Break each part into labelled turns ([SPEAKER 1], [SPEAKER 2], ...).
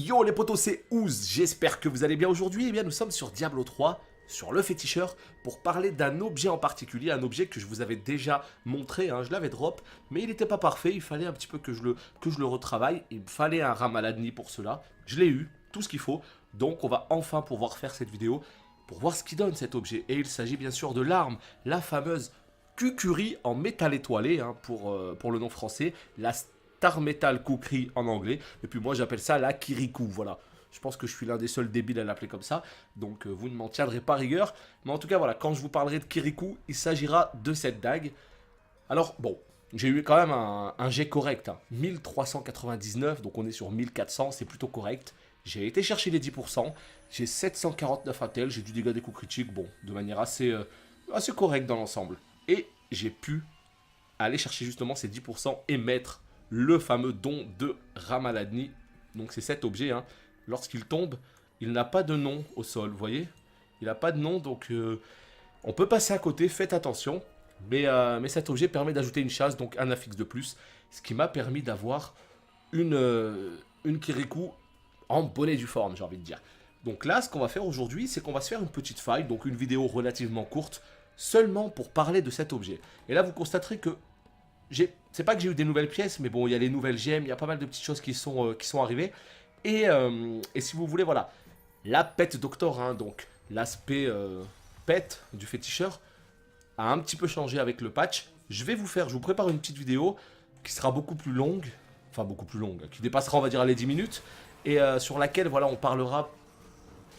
[SPEAKER 1] Yo les potos, c'est Ouz, j'espère que vous allez bien aujourd'hui. Eh bien nous sommes sur Diablo 3, sur le féticheur, pour parler d'un objet en particulier, un objet que je vous avais déjà montré, hein, je l'avais drop, mais il n'était pas parfait, il fallait un petit peu que je le retravaille, il me fallait un Ramaladni pour cela, je l'ai eu, tout ce qu'il faut, donc on va enfin pouvoir faire cette vidéo, pour voir ce qu'il donne cet objet, et il s'agit bien sûr de l'arme, la fameuse Kukuri en métal étoilé, hein, pour le nom français, la Star Metal Kukri en anglais, et puis moi j'appelle ça la Kirikou, voilà. Je pense que je suis l'un des seuls débiles à l'appeler comme ça, donc vous ne m'en tiendrez pas rigueur. Mais en tout cas, voilà, quand je vous parlerai de Kirikou, il s'agira de cette dague. Alors, bon, j'ai eu quand même un jet correct, hein, 1399, donc on est sur 1400, c'est plutôt correct. J'ai été chercher les 10%, j'ai 749 intel, j'ai du dégât des coups critiques, bon, de manière assez correcte dans l'ensemble. Et j'ai pu aller chercher justement ces 10% et mettre le fameux don de Ramaladni. Donc c'est cet objet, hein. Lorsqu'il tombe, il n'a pas de nom au sol, vous voyez? Il n'a pas de nom, donc on peut passer à côté, faites attention. Mais cet objet permet d'ajouter une chasse, donc un affixe de plus. Ce qui m'a permis d'avoir une Kirikou en bonne et due forme, j'ai envie de dire. Donc là, ce qu'on va faire aujourd'hui, c'est qu'on va se faire une petite faille, donc une vidéo relativement courte, seulement pour parler de cet objet. Et là, vous constaterez que c'est pas que j'ai eu des nouvelles pièces, mais bon, il y a les nouvelles gemmes, il y a pas mal de petites choses qui sont arrivées. Et si vous voulez, voilà, la pet doctor, hein, donc l'aspect pet du féticheur, a un petit peu changé avec le patch. Je vous prépare une petite vidéo qui sera beaucoup plus longue, enfin beaucoup plus longue, qui dépassera, on va dire, les 10 minutes, et sur laquelle, voilà, on parlera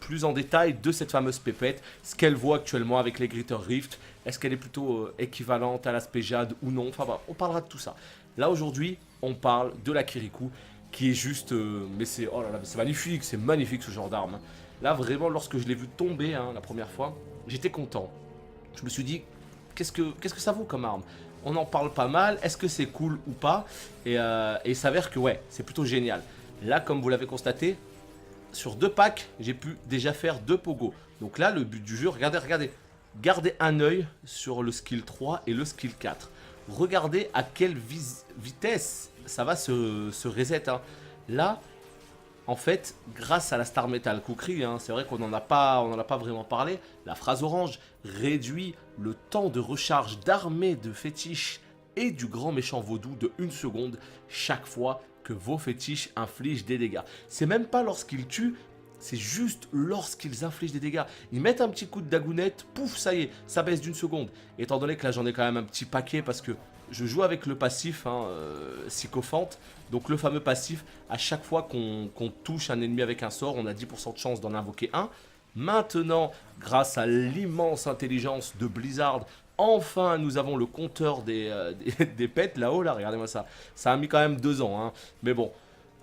[SPEAKER 1] plus en détail de cette fameuse pépette, ce qu'elle vaut actuellement avec les Greater Rift, est-ce qu'elle est plutôt équivalente à l'aspect Jade ou non, enfin voilà, on parlera de tout ça. Là aujourd'hui, on parle de la Kirikou, qui est juste, mais c'est, oh là là, c'est magnifique ce genre d'arme. Là vraiment, lorsque je l'ai vu tomber, hein, la première fois, j'étais content. Je me suis dit, qu'est-ce que ça vaut comme arme? On en parle pas mal, est-ce que c'est cool ou pas? Et il s'avère que ouais, c'est plutôt génial. Là, comme vous l'avez constaté, sur 2 packs, j'ai pu déjà faire 2 pogos. Donc là, le but du jeu, regardez. Gardez un œil sur le skill 3 et le skill 4. Regardez à quelle vitesse ça va se reset. Hein. Là, en fait, grâce à la Star Metal Kukri, hein, c'est vrai qu'on n'en a pas vraiment parlé, la phrase orange réduit le temps de recharge d'armée de fétiches et du grand méchant vaudou de 1 seconde chaque fois que vos fétiches infligent des dégâts. C'est même pas lorsqu'ils tuent, c'est juste lorsqu'ils infligent des dégâts. Ils mettent un petit coup de dagounette, pouf, ça y est, ça baisse d'1 seconde. Étant donné que là j'en ai quand même un petit paquet parce que je joue avec le passif, hein, sycophante. Donc le fameux passif, à chaque fois qu'on touche un ennemi avec un sort, on a 10% de chance d'en invoquer un. Maintenant, grâce à l'immense intelligence de Blizzard, enfin nous avons le compteur des pets là-haut, là, regardez-moi ça. Ça a mis quand même 2 ans, hein. Mais bon,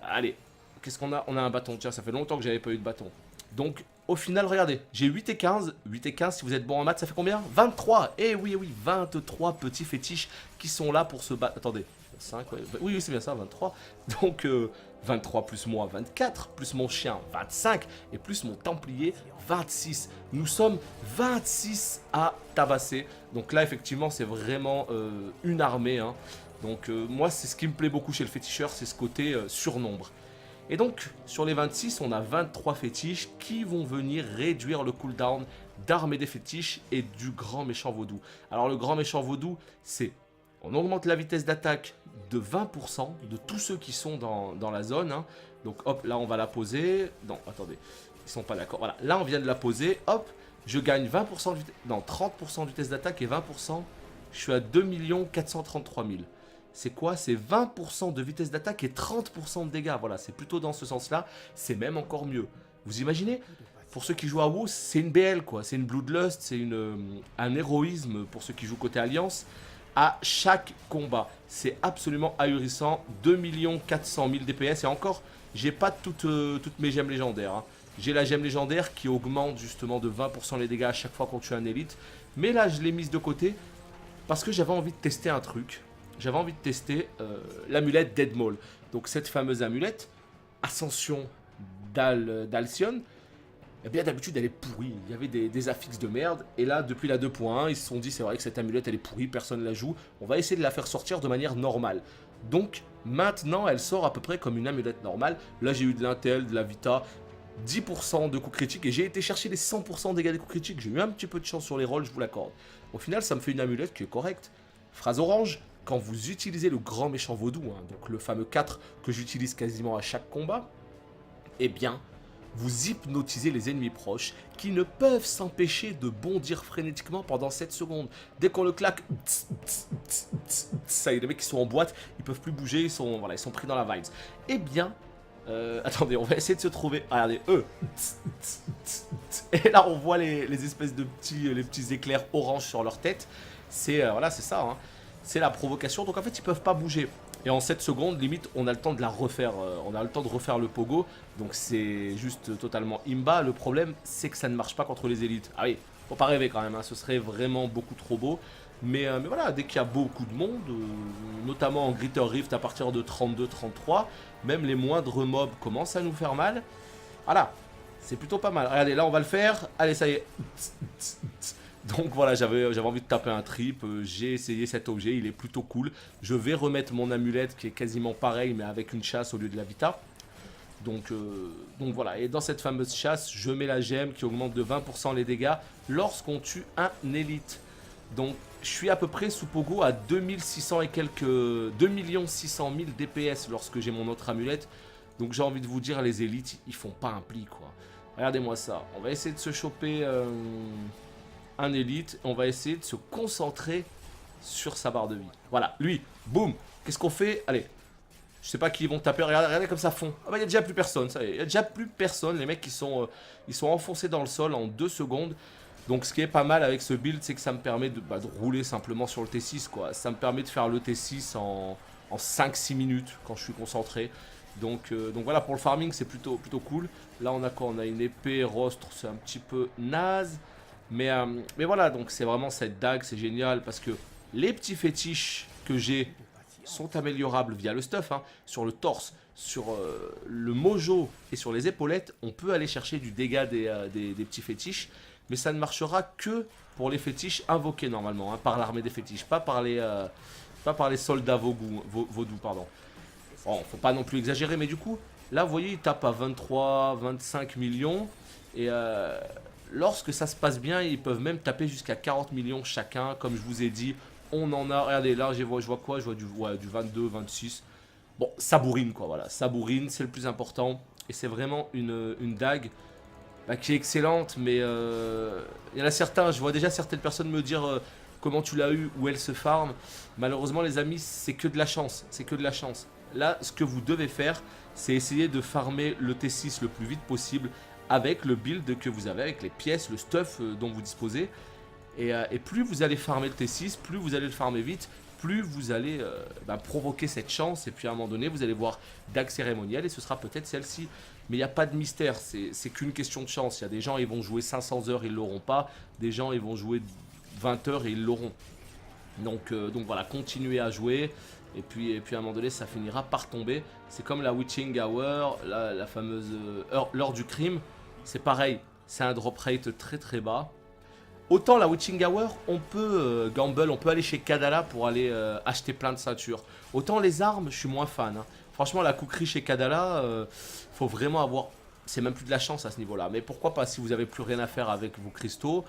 [SPEAKER 1] allez, qu'est-ce qu'on a? On a un bâton, tiens, ça fait longtemps que j'avais pas eu de bâton. Donc au final, regardez, j'ai 8 et 15. 8 et 15, si vous êtes bon en maths, ça fait combien? 23. Eh oui, 23 petits fétiches qui sont là pour se battre. Attendez, 5, ouais. Oui, c'est bien ça, 23. Donc 23 plus moi, 24, plus mon chien, 25, et plus mon templier, 26. Nous sommes 26 à tabasser. Donc là, effectivement, c'est vraiment une armée, hein. Donc moi, c'est ce qui me plaît beaucoup chez le féticheur, c'est ce côté surnombre. Et donc, sur les 26, on a 23 fétiches qui vont venir réduire le cooldown d'armée des fétiches et du grand méchant vaudou. Alors, le grand méchant vaudou, c'est... On augmente la vitesse d'attaque de 20% de tous ceux qui sont dans la zone. Hein. Donc, hop, là, on va la poser. Non, attendez, ils sont pas d'accord. Voilà, là, on vient de la poser. Hop, je gagne 20% de vitesse... Non, 30% de vitesse d'attaque et 20%. Je suis à 2 433 000. C'est quoi? C'est 20% de vitesse d'attaque et 30% de dégâts. Voilà, c'est plutôt dans ce sens-là. C'est même encore mieux. Vous imaginez? Pour ceux qui jouent à WoW, c'est une BL, quoi. C'est une Bloodlust, c'est un héroïsme pour ceux qui jouent côté Alliance. À chaque combat, c'est absolument ahurissant. 2 400 000 DPS. Et encore, j'ai pas toutes mes gemmes légendaires. Hein. J'ai la gemme légendaire qui augmente justement de 20% les dégâts à chaque fois qu'on tue un élite. Mais là, je l'ai mise de côté parce que j'avais envie de tester un truc. J'avais envie de tester l'amulette Dead Maul. Donc cette fameuse amulette, Ascension d'Alcyon, eh bien d'habitude elle est pourrie. Il y avait des affixes de merde. Et là, depuis la 2.1, ils se sont dit c'est vrai que cette amulette elle est pourrie, personne ne la joue. On va essayer de la faire sortir de manière normale. Donc maintenant elle sort à peu près comme une amulette normale. Là j'ai eu de l'intel, de la vita, 10% de coups critiques et j'ai été chercher les 100% dégâts des coups critiques. J'ai eu un petit peu de chance sur les rolls, je vous l'accorde. Au final ça me fait une amulette qui est correcte. Phrase orange, quand vous utilisez le grand méchant vaudou, hein, donc le fameux 4 que j'utilise quasiment à chaque combat, eh bien, vous hypnotisez les ennemis proches qui ne peuvent s'empêcher de bondir frénétiquement pendant 7 secondes. Dès qu'on le claque, ça y est, les mecs qui sont en boîte, ils peuvent plus bouger, ils sont pris dans la vibes. Eh bien, attendez, on va essayer de se trouver. Ah, regardez, eux. Et là, on voit les espèces de petits éclairs orange sur leur tête. C'est voilà, c'est ça. Hein. C'est la provocation. Donc en fait, ils peuvent pas bouger. Et en 7 secondes, limite, on a le temps de la refaire. On a le temps de refaire le pogo. Donc c'est juste totalement imba. Le problème, c'est que ça ne marche pas contre les élites. Ah oui, faut pas rêver quand même. Hein. Ce serait vraiment beaucoup trop beau. Mais voilà, dès qu'il y a beaucoup de monde, notamment en Greater Rift à partir de 32-33, même les moindres mobs commencent à nous faire mal. Voilà, c'est plutôt pas mal. Regardez, là on va le faire. Allez, ça y est. Donc voilà, j'avais envie de taper un trip. J'ai essayé cet objet, il est plutôt cool. Je vais remettre mon amulette qui est quasiment pareil, mais avec une chasse au lieu de la vita. Donc voilà, et dans cette fameuse chasse, je mets la gemme qui augmente de 20% les dégâts lorsqu'on tue un élite. Donc je suis à peu près sous pogo à 2600 et quelques 2 600 000 DPS lorsque j'ai mon autre amulette. Donc j'ai envie de vous dire, les élites, ils font pas un pli quoi. Regardez-moi ça, on va essayer de se choper un élite. On va essayer de se concentrer sur sa barre de vie. Voilà, lui, boum. Qu'est-ce qu'on fait? Allez, je sais pas qui ils vont taper, regardez comme ça fond. Ah bah il y a déjà plus personne, ça y est, il y a déjà plus personne. Les mecs ils sont enfoncés dans le sol en 2 secondes. Donc ce qui est pas mal avec ce build, c'est que ça me permet de rouler simplement sur le T6 quoi. Ça me permet de faire le T6 en 5-6 minutes quand je suis concentré. Donc voilà, pour le farming c'est plutôt cool. Là on a quoi? On a une épée rostre, c'est un petit peu naze. Mais voilà, donc c'est vraiment cette dague, c'est génial parce que les petits fétiches que j'ai sont améliorables via le stuff, hein. Sur le torse, sur le mojo et sur les épaulettes, on peut aller chercher du dégât des petits fétiches. Mais ça ne marchera que pour les fétiches invoqués normalement, hein, par l'armée des fétiches, pas par les soldats vaudous, pardon. Bon, faut pas non plus exagérer, mais du coup, là, vous voyez, il tape à 23, 25 millions. Et lorsque ça se passe bien, ils peuvent même taper jusqu'à 40 millions chacun. Comme je vous ai dit, on en a... Regardez, là, je vois quoi? Je vois du 22, 26. Bon, ça bourrine, quoi, voilà. Ça bourrine, c'est le plus important. Et c'est vraiment une dague qui est excellente, mais il y en a certains, je vois déjà certaines personnes me dire comment tu l'as eu, où elle se farm. Malheureusement les amis, c'est que de la chance, c'est que de la chance. Là, ce que vous devez faire, c'est essayer de farmer le T6 le plus vite possible avec le build que vous avez, avec les pièces, le stuff dont vous disposez. Et plus vous allez farmer le T6, plus vous allez le farmer vite, plus vous allez provoquer cette chance. Et puis à un moment donné, vous allez voir dague cérémonielle et ce sera peut-être celle-ci. Mais il n'y a pas de mystère, c'est qu'une question de chance. Il y a des gens, ils vont jouer 500 heures, ils ne l'auront pas. Des gens, ils vont jouer 20 heures et ils l'auront. Donc voilà, continuez à jouer. Et puis à un moment donné, ça finira par tomber. C'est comme la Witching Hour, la fameuse l'heure du crime. C'est pareil, c'est un drop rate très très bas. Autant la Witching Hour, on peut gamble, on peut aller chez Kadala pour aller acheter plein de ceintures. Autant les armes, je suis moins fan. Hein. Franchement, la cookerie chez Kadala, faut vraiment avoir... C'est même plus de la chance à ce niveau-là. Mais pourquoi pas, si vous avez plus rien à faire avec vos cristaux,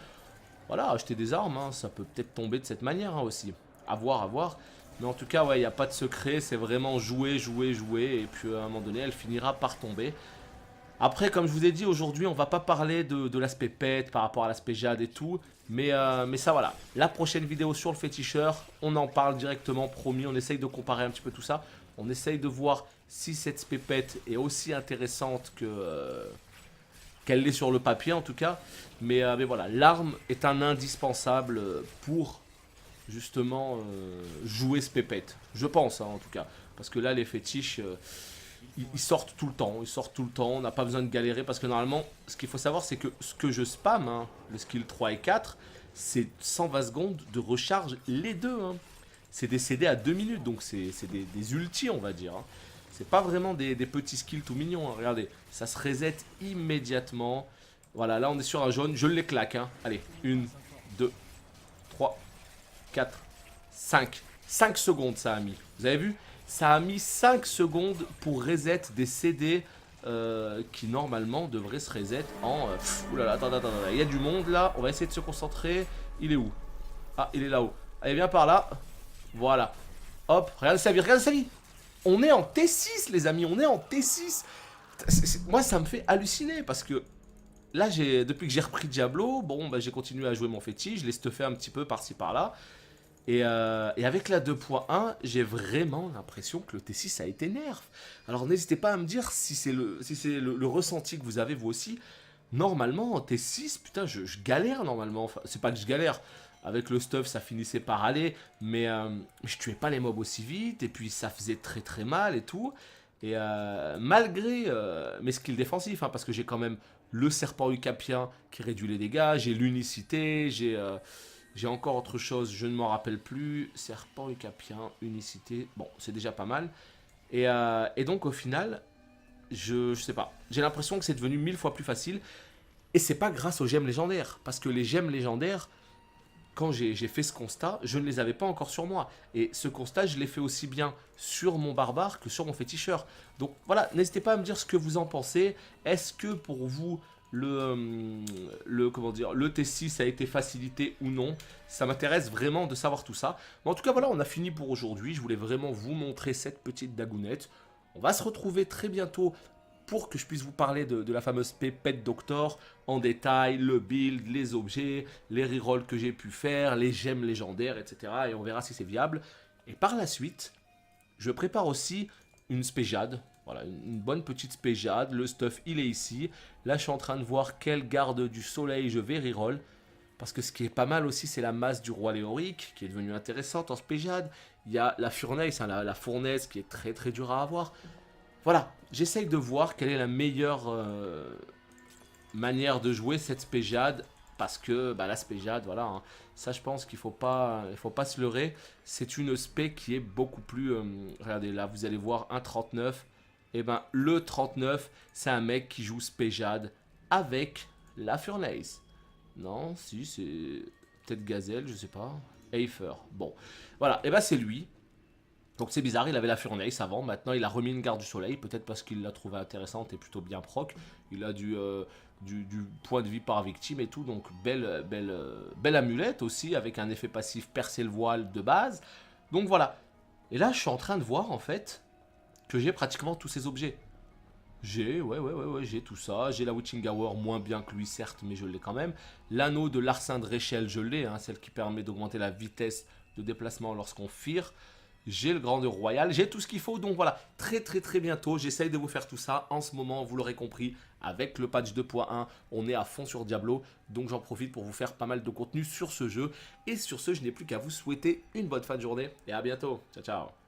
[SPEAKER 1] voilà, acheter des armes, hein, ça peut peut-être tomber de cette manière hein, aussi. À voir, à voir. Mais en tout cas, ouais, il n'y a pas de secret, c'est vraiment jouer, jouer, jouer. Et puis à un moment donné, elle finira par tomber. Après, comme je vous ai dit, aujourd'hui, on va pas parler de l'aspect pet par rapport à l'aspect jade et tout. Mais ça, voilà. La prochaine vidéo sur le féticheur, on en parle directement, promis. On essaye de comparer un petit peu tout ça. On essaye de voir si cette pépette est aussi intéressante qu'elle l'est sur le papier, en tout cas. Mais voilà, l'arme est un indispensable pour, justement, jouer ce pépette. Je pense, hein, en tout cas. Parce que là, les fétiches... ils sortent tout le temps, on n'a pas besoin de galérer parce que normalement, ce qu'il faut savoir c'est que ce que je spam, hein, le skill 3 et 4, c'est 120 secondes de recharge les deux. Hein. C'est des CD à 2 minutes, donc c'est des ultis on va dire. Hein. C'est pas vraiment des petits skills tout mignons, hein. Regardez, ça se reset immédiatement. Voilà, là on est sur un jaune, je les claque. Hein. Allez, 1, 2, 3, 4, 5. 5 secondes ça a mis, vous avez vu ? Ça a mis 5 secondes pour reset des CD qui normalement devraient se reset en... oulala, attends, il y a du monde là, on va essayer de se concentrer. Il est où? Ah, il est là-haut. Allez, viens par là. Voilà. Hop, regarde sa vie, regarde sa vie. On est en T6 les amis, on est en T6. Moi ça me fait halluciner parce que là depuis que j'ai repris Diablo, bon bah j'ai continué à jouer mon fétiche, je l'ai stuffé un petit peu par-ci par-là. Et avec la 2.1, j'ai vraiment l'impression que le T6 a été nerf. Alors n'hésitez pas à me dire si c'est le ressenti que vous avez vous aussi. Normalement en T6, putain je galère normalement. Enfin, c'est pas que je galère. Avec le stuff ça finissait par aller. Mais je tuais pas les mobs aussi vite. Et puis ça faisait très très mal et tout. Et malgré mes skills défensifs, hein, parce que j'ai quand même le serpent ucapien qui réduit les dégâts. J'ai l'unicité, j'ai encore autre chose, je ne m'en rappelle plus. Serpent ucapien, unicité. Bon, c'est déjà pas mal. Et donc, au final, je sais pas. J'ai l'impression que c'est devenu 1000 fois plus facile. Et c'est pas grâce aux gemmes légendaires. Parce que les gemmes légendaires, quand j'ai fait ce constat, je ne les avais pas encore sur moi. Et ce constat, je l'ai fait aussi bien sur mon barbare que sur mon féticheur. Donc voilà, n'hésitez pas à me dire ce que vous en pensez. Est-ce que pour vous, comment dire, le T6 a été facilité ou non? Ça m'intéresse vraiment de savoir tout ça. Mais en tout cas, voilà, on a fini pour aujourd'hui. Je voulais vraiment vous montrer cette petite dagounette. On va se retrouver très bientôt pour que je puisse vous parler de la fameuse Pépette Doctor en détail, le build, les objets, les rerolls que j'ai pu faire, les gemmes légendaires, etc. Et on verra si c'est viable. Et par la suite, je prépare aussi une spéjade. Voilà, une bonne petite spéjade. Le stuff, il est ici. Là, je suis en train de voir quelle garde du soleil je vais reroll. Parce que ce qui est pas mal aussi, c'est la masse du roi Léoric, qui est devenue intéressante en spéjade. Il y a la Furnace, hein, la fournaise, qui est très très dure à avoir. Voilà, j'essaye de voir quelle est la meilleure manière de jouer cette spéjade. Parce que bah, la spéjade, voilà, hein, ça je pense qu'il ne faut pas se leurrer. C'est une spé qui est beaucoup plus... regardez, là vous allez voir un 39. Et ben le 39, c'est un mec qui joue spéjade avec la Furnace. Non, si, c'est peut-être Gazelle, je sais pas. Aether, bon. Voilà, et ben c'est lui. Donc c'est bizarre, il avait la Furnace avant, maintenant il a remis une garde du soleil, peut-être parce qu'il l'a trouvée intéressante et plutôt bien proc. Il a du point de vie par victime et tout, donc belle amulette aussi, avec un effet passif percer le voile de base. Donc voilà. Et là je suis en train de voir en fait que j'ai pratiquement tous ces objets. J'ai, j'ai tout ça. J'ai la Witching Hour, moins bien que lui certes, mais je l'ai quand même. L'anneau de l'Arsin de Réchelle, je l'ai, hein, celle qui permet d'augmenter la vitesse de déplacement lorsqu'on fire. J'ai le Grandeur Royal, j'ai tout ce qu'il faut, donc voilà, très bientôt, j'essaye de vous faire tout ça. En ce moment, vous l'aurez compris, avec le patch 2.1, on est à fond sur Diablo, donc j'en profite pour vous faire pas mal de contenu sur ce jeu. Et sur ce, je n'ai plus qu'à vous souhaiter une bonne fin de journée, et à bientôt, ciao ciao.